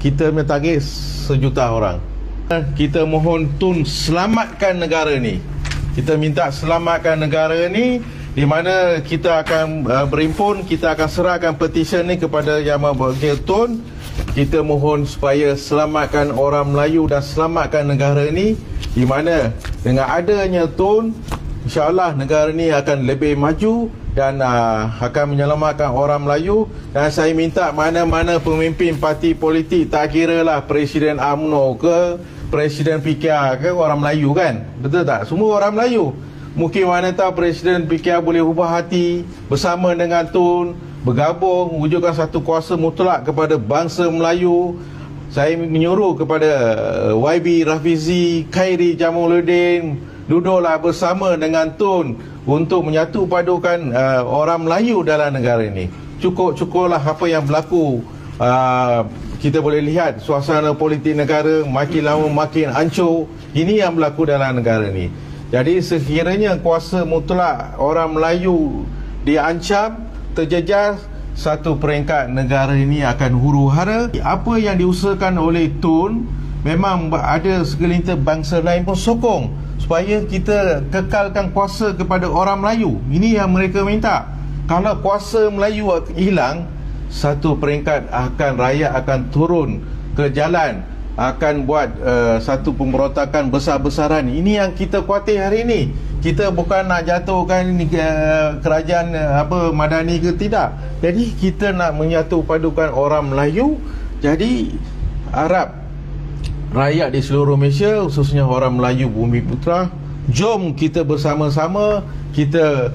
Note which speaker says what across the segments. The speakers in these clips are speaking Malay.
Speaker 1: kita punya target 1 juta orang. Kita mohon Tun selamatkan negara ni. Kita minta selamatkan negara ni, di mana kita akan berimpun, kita akan serahkan petisyen ni kepada Yang Maha Tun. Kita mohon supaya selamatkan orang Melayu dan selamatkan negara ni, di mana dengan adanya Tun, insya-Allah negara ni akan lebih maju dan akan menyelamatkan orang Melayu. Dan saya minta mana-mana pemimpin parti politik, tak kira lah Presiden UMNO ke, Presiden PKR ke, orang Melayu kan, betul tak? Semua orang Melayu. Mungkin mana tahu Presiden PKR boleh ubah hati bersama dengan Tun, bergabung, wujudkan satu kuasa mutlak kepada bangsa Melayu. Saya menyuruh kepada YB Rafizi, Khairi Jamaluddin, duduklah bersama dengan Tun untuk menyatu padukan orang Melayu dalam negara ini. Cukup-cukuplah apa yang berlaku. Kita boleh lihat suasana politik negara makin lama makin hancur. Ini yang berlaku dalam negara ini. Jadi sekiranya kuasa mutlak orang Melayu diancam, terjejas, satu peringkat negara ini akan huru-hara. Apa yang diusahakan oleh Tun, memang ada segelintir bangsa lain pun sokong supaya kita kekalkan kuasa kepada orang Melayu. Ini yang mereka minta. Kalau kuasa Melayu hilang, satu peringkat rakyat akan turun ke jalan, akan buat satu pemberontakan besar-besaran. Ini yang kita khawatir hari ini. Kita bukan nak jatuhkan kerajaan Madani ke, tidak. Jadi kita nak menyatu padukan orang Melayu. Jadi harap rakyat di seluruh Malaysia, khususnya orang Melayu Bumiputera, jom kita bersama-sama, kita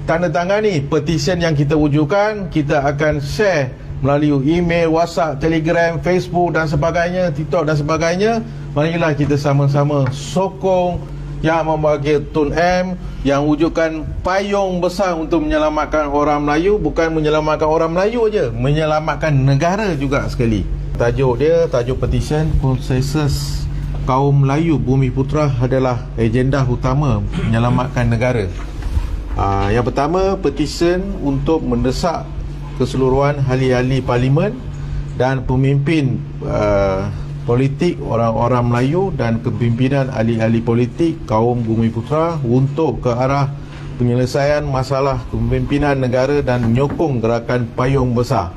Speaker 1: tandatangani petisyen yang kita wujudkan. Kita akan share melalui email, WhatsApp, Telegram, Facebook dan sebagainya, TikTok dan sebagainya. Marilah kita sama-sama sokong Yang Maha Tun M, yang wujudkan payung besar untuk menyelamatkan orang Melayu. Bukan menyelamatkan orang Melayu aja, menyelamatkan negara juga sekali. Tajuk petisyen konsensus kaum Melayu Bumiputera adalah agenda utama menyelamatkan negara. Yang pertama, petisyen untuk mendesak keseluruhan ahli-ahli parlimen dan pemimpin politik orang-orang Melayu dan kepimpinan ahli-ahli politik kaum Bumiputera untuk ke arah penyelesaian masalah kepimpinan negara dan menyokong gerakan payung besar.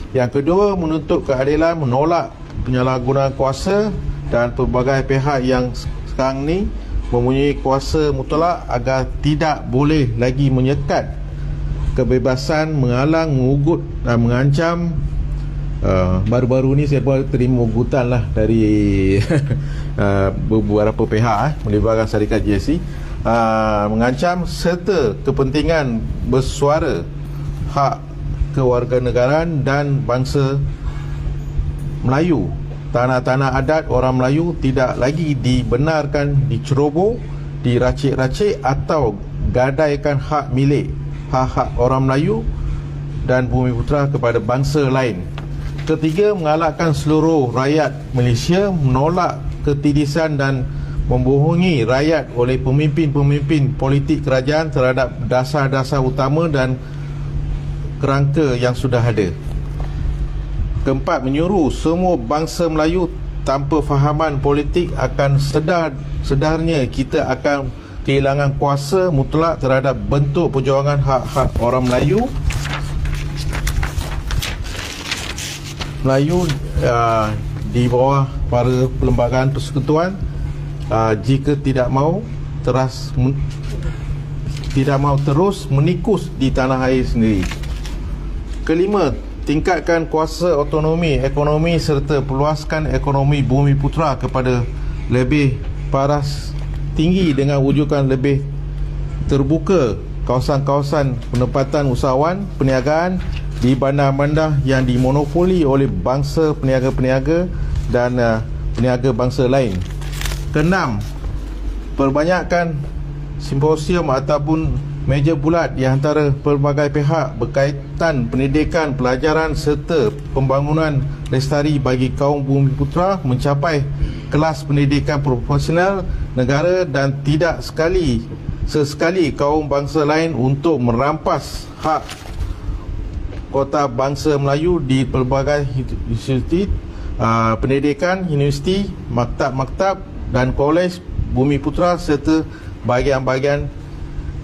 Speaker 1: Yang kedua, menuntut keadilan, menolak penyalahgunaan kuasa dan pelbagai pihak yang sekarang ni mempunyai kuasa mutlak agar tidak boleh lagi menyekat kebebasan, menghalang, mengugut dan mengancam. Baru-baru ni saya pun terima ugutan lah dari beberapa pihak melibatkan syarikat GSC, mengancam serta kepentingan bersuara hak kewarganegaraan dan bangsa Melayu. Tanah-tanah adat orang Melayu tidak lagi dibenarkan diceroboh, diracik-racik atau gadaikan hak milik, hak-hak orang Melayu dan Bumiputera kepada bangsa lain. Ketiga, mengalahkan seluruh rakyat Malaysia, menolak ketindisan dan membohongi rakyat oleh pemimpin-pemimpin politik kerajaan terhadap dasar-dasar utama dan kerangka yang sudah ada. Keempat, menyuruh semua bangsa Melayu tanpa fahaman politik akan sedarnya kita akan kehilangan kuasa mutlak terhadap bentuk perjuangan hak-hak orang Melayu di bawah para perlembagaan persekutuan, jika tidak mahu terus menikus di tanah air sendiri. Kelima, tingkatkan kuasa otonomi ekonomi serta perluaskan ekonomi Bumiputera kepada lebih paras tinggi dengan wujudkan lebih terbuka kawasan-kawasan penempatan usahawan perniagaan di bandar-bandar yang dimonopoli oleh bangsa peniaga-peniaga dan peniaga bangsa lain. Keenam, perbanyakkan simposium ataupun meja bulat di antara pelbagai pihak berkaitan pendidikan, pelajaran serta pembangunan lestari bagi kaum Bumiputera mencapai kelas pendidikan profesional negara dan tidak sesekali kaum bangsa lain untuk merampas hak Kota Bangsa Melayu di pelbagai institusi pendidikan, universiti, maktab-maktab dan kolej Bumiputera serta bahagian-bahagian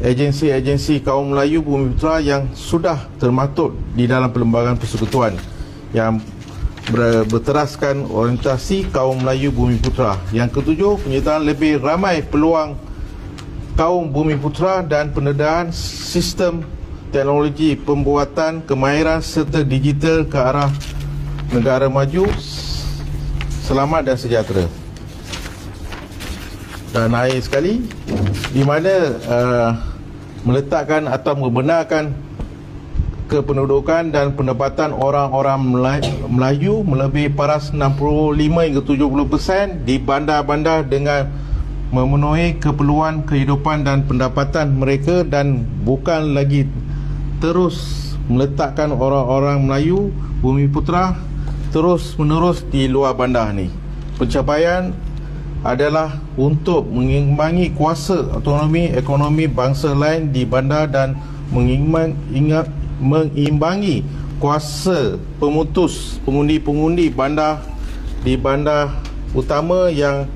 Speaker 1: agensi-agensi kaum Melayu Bumiputera yang sudah termaktub di dalam Perlembagaan Persekutuan yang berteraskan orientasi kaum Melayu Bumiputera. Yang ketujuh, penyertaan lebih ramai peluang kaum Bumiputera dan pendedahan sistem teknologi pembuatan kemahiran serta digital ke arah negara maju, selamat dan sejahtera. Dan akhir sekali, di mana meletakkan atau membenarkan kependudukan dan pendapatan orang-orang Melayu melebihi paras 65 hingga 70% di bandar-bandar dengan memenuhi keperluan kehidupan dan pendapatan mereka, dan bukan lagi terus meletakkan orang-orang Melayu Bumiputera terus menerus di luar bandar ni. Pencapaian adalah untuk mengimbangi kuasa autonomi ekonomi bangsa lain di bandar dan mengimbangi kuasa pemutus pengundi-pengundi bandar di bandar utama yang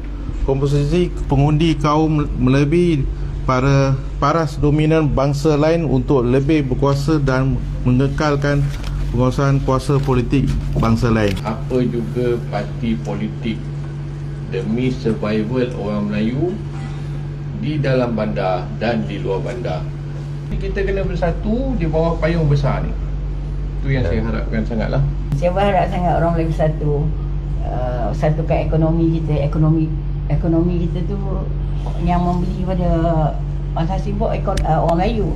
Speaker 1: komposisi pengundi kaum melebihi para paras dominan bangsa lain untuk lebih berkuasa dan mengekalkan penguasaan kuasa politik bangsa lain.
Speaker 2: Apa juga parti politik demi survival orang Melayu di dalam bandar dan di luar bandar. Kita kena bersatu di bawah payung besar ni. Itu yang saya harapkan sangatlah.
Speaker 3: Saya berharap sangat orang Melayu bersatu, satukan ekonomi kita. Ekonomi kita tu yang membeli pada asas sibuk orang Melayu.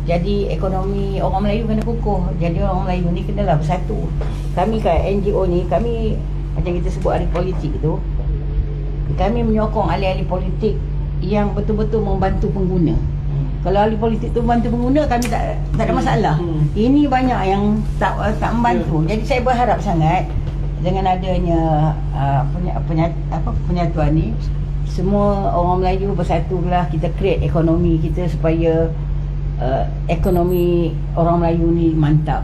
Speaker 3: Jadi ekonomi orang Melayu kena kukuh. Jadi orang Melayu ni kenalah bersatu. Kami kat NGO ni, kami macam kita sebut ahli politik tu, kami menyokong ahli-ahli politik yang betul-betul membantu pengguna. Kalau ahli politik tu membantu pengguna, kami tak ada masalah. Ini banyak yang tak membantu. Jadi saya berharap sangat dengan adanya penyatuan ni, semua orang Melayu bersatulah, kita create ekonomi kita supaya ekonomi orang Melayu ni mantap.